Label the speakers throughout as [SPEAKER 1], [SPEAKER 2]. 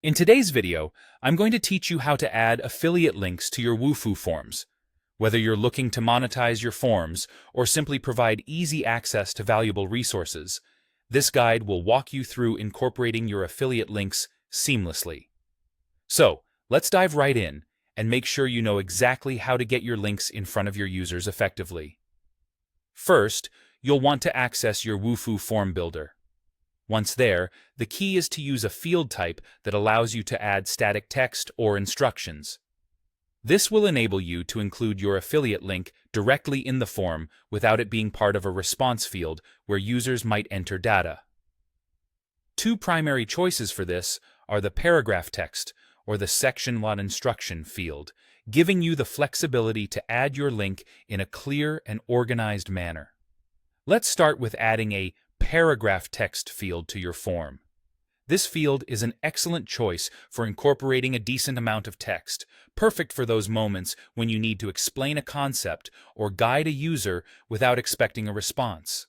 [SPEAKER 1] In today's video, I'm going to teach you how to add affiliate links to your Wufoo forms. Whether you're looking to monetize your forms or simply provide easy access to valuable resources, this guide will walk you through incorporating your affiliate links seamlessly. So, let's dive right in and make sure you know exactly how to get your links in front of your users effectively. First, you'll want to access your Wufoo form builder. Once there, the key is to use a field type that allows you to add static text or instructions. This will enable you to include your affiliate link directly in the form without it being part of a response field where users might enter data. Two primary choices for this are the paragraph text or the section.instruction field, giving you the flexibility to add your link in a clear and organized manner. Let's start with adding a paragraph text field to your form. This field is an excellent choice for incorporating a decent amount of text, perfect for those moments when you need to explain a concept or guide a user without expecting a response.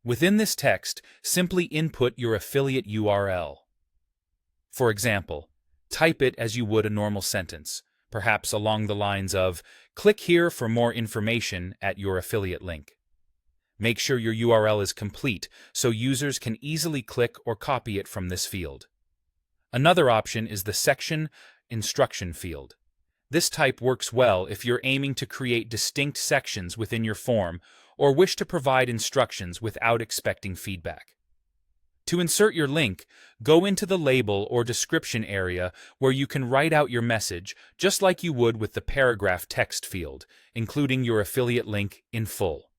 [SPEAKER 1] Within this text, simply input your affiliate URL. For example, type it as you would a normal sentence, perhaps along the lines of, "Click here for more information at your affiliate link." Make sure your URL is complete so users can easily click or copy it from this field. Another option is the section instruction field. This type works well if you're aiming to create distinct sections within your form or wish to provide instructions without expecting feedback. To insert your link, go into the label or description area where you can write out your message just like you would with the paragraph text field, including your affiliate link in full.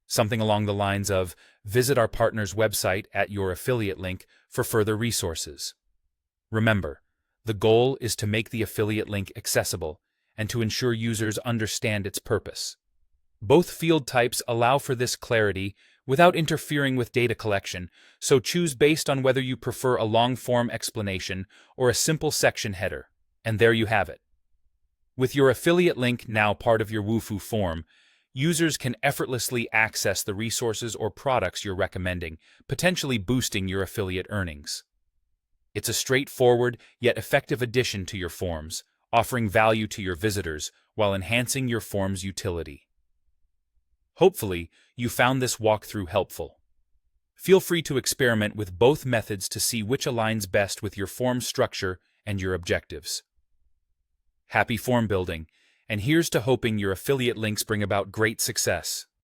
[SPEAKER 1] Something along the lines of, "Visit our partner's website at your affiliate link for further resources." Remember, the goal is to make the affiliate link accessible and to ensure users understand its purpose. Both field types allow for this clarity without interfering with data collection, so choose based on whether you prefer a long-form explanation or a simple section header. And there you have it. With your affiliate link now part of your Wufoo form, users can effortlessly access the resources or products you're recommending, potentially boosting your affiliate earnings. It's a straightforward yet effective addition to your forms, offering value to your visitors while enhancing your form's utility. Hopefully, you found this walkthrough helpful. Feel free to experiment with both methods to see which aligns best with your form structure and your objectives. Happy form building! And here's to hoping your affiliate links bring about great success.